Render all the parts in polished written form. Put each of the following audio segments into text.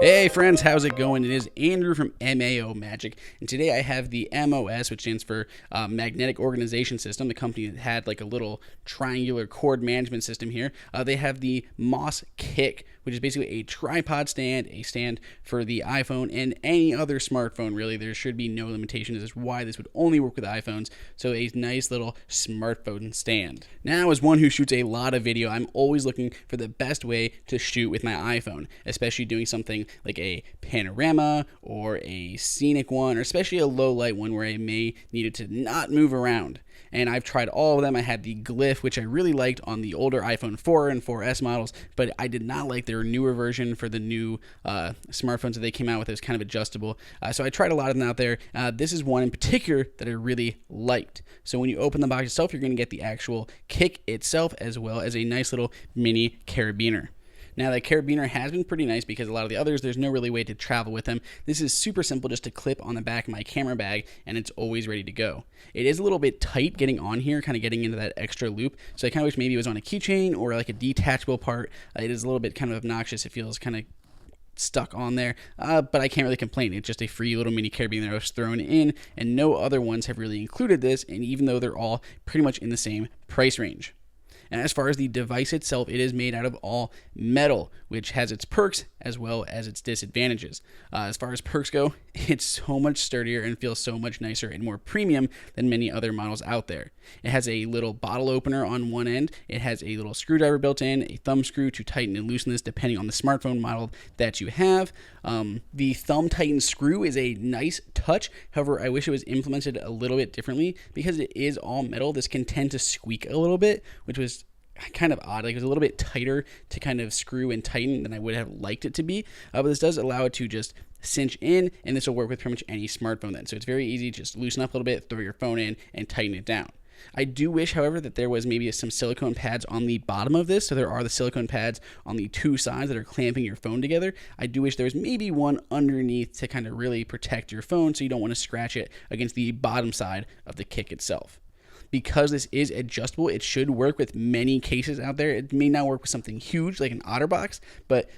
Hey friends, how's it going? It is Andrew from MAO Magic, and today I have the MOS, which stands for Magnetic Organization System, the company that had like a little triangular cord management system here. They have the MOS Kick, which is basically a tripod stand, a stand for the iPhone and any other smartphone, really. There should be no limitations as to why this would only work with iPhones, so a nice little smartphone stand. Now, as one who shoots a lot of video, I'm always looking for the best way to shoot with my iPhone, especially doing something like a panorama or a scenic one, or especially a low light one where I may need it to not move around. And I've tried all of them. I had the Glyph, which I really liked on the older iPhone 4 and 4S models, but I did not like their newer version for the new smartphones that they came out with. It was kind of adjustable. So I tried a lot of them out there. This is one in particular that I really liked. So when you open the box itself, you're going to get the actual kick itself as well as a nice little mini carabiner. Now, the carabiner has been pretty nice because a lot of the others, there's no really way to travel with them. This is super simple, just to clip on the back of my camera bag, and it's always ready to go. It is a little bit tight getting on here, kind of getting into that extra loop, so I kind of wish maybe it was on a keychain or like a detachable part. It is a little bit kind of obnoxious. It feels kind of stuck on there, but I can't really complain. It's just a free little mini carabiner that was thrown in, and no other ones have really included this, and even though they're all pretty much in the same price range. And as far as the device itself, it is made out of all metal, which has its perks as well as its disadvantages. As far as perks go, it's so much sturdier and feels so much nicer and more premium than many other models out there. It has a little bottle opener on one end. It has a little screwdriver built in, a thumb screw to tighten and loosen this depending on the smartphone model that you have. The thumb tighten screw is a nice touch. However, I wish it was implemented a little bit differently because it is all metal. This can tend to squeak a little bit, which was kind of odd. Like, it was a little bit tighter to kind of screw and tighten than I would have liked it to be, but this does allow it to just cinch in, and this will work with pretty much any smartphone then. So it's very easy, just loosen up a little bit, throw your phone in, and tighten it down. I do wish, however, that there was maybe some silicone pads on the bottom of this. So there are the silicone pads on the two sides that are clamping your phone together. I do wish there was maybe one underneath to kind of really protect your phone so you don't want to scratch it against the bottom side of the kick itself. Because this is adjustable, it should work with many cases out there. It may not work with something huge like an OtterBox, but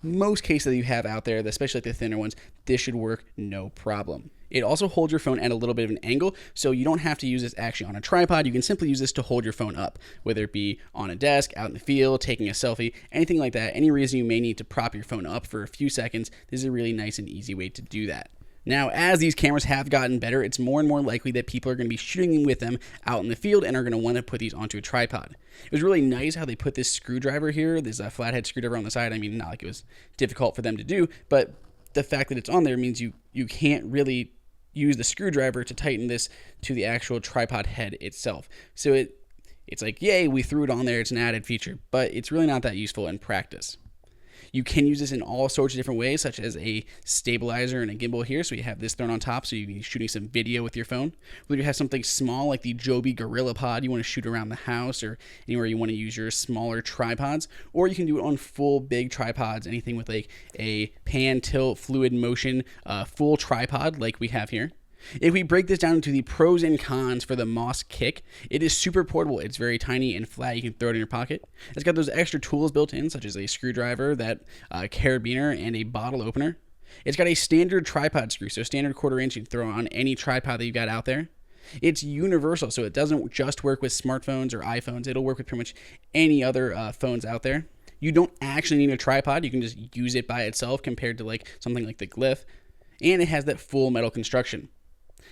most cases that you have out there, especially like the thinner ones, this should work no problem. It also holds your phone at a little bit of an angle, so you don't have to use this actually on a tripod. You can simply use this to hold your phone up, whether it be on a desk, out in the field, taking a selfie, anything like that. Any reason you may need to prop your phone up for a few seconds, this is a really nice and easy way to do that. Now, as these cameras have gotten better, it's more and more likely that people are going to be shooting with them out in the field and are going to want to put these onto a tripod. It was really nice how they put this screwdriver here. There's a flathead screwdriver on the side. I mean, not like it was difficult for them to do, but the fact that it's on there means you can't really use the screwdriver to tighten this to the actual tripod head itself. So it's like, yay, we threw it on there. It's an added feature, but it's really not that useful in practice. You can use this in all sorts of different ways, such as a stabilizer and a gimbal here. So you have this thrown on top, so you can be shooting some video with your phone. Whether you have something small like the Joby Gorilla Pod, you want to shoot around the house or anywhere you want to use your smaller tripods, or you can do it on full big tripods, anything with like a pan, tilt, fluid motion, full tripod like we have here. If we break this down into the pros and cons for the MOS Kick, it is super portable. It's very tiny and flat. You can throw it in your pocket. It's got those extra tools built in, such as a screwdriver, that carabiner, and a bottle opener. It's got a standard tripod screw, so standard 1/4 inch you can throw on any tripod that you've got out there. It's universal, so it doesn't just work with smartphones or iPhones. It'll work with pretty much any other phones out there. You don't actually need a tripod. You can just use it by itself compared to like something like the Glyph. And it has that full metal construction.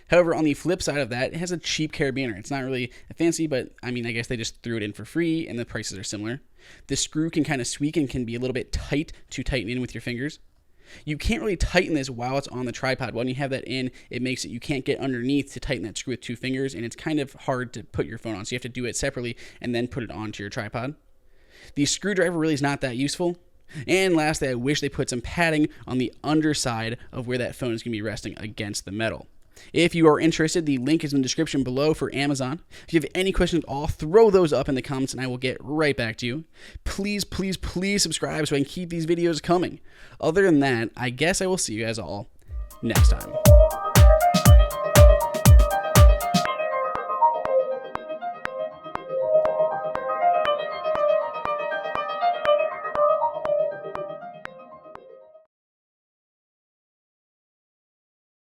However, on the flip side of that, it has a cheap carabiner. It's not really fancy, but I mean, I guess they just threw it in for free and the prices are similar. The screw can kind of squeak and can be a little bit tight to tighten in with your fingers. You can't really tighten this while it's on the tripod. When you have that in, it makes it you can't get underneath to tighten that screw with 2 fingers, and it's kind of hard to put your phone on. So you have to do it separately and then put it onto your tripod. The screwdriver really is not that useful. And lastly, I wish they put some padding on the underside of where that phone is going to be resting against the metal. If you are interested, the link is in the description below for Amazon. If you have any questions at all, throw those up in the comments and I will get right back to you. Please, please, please subscribe so I can keep these videos coming. Other than that, I guess I will see you guys all next time.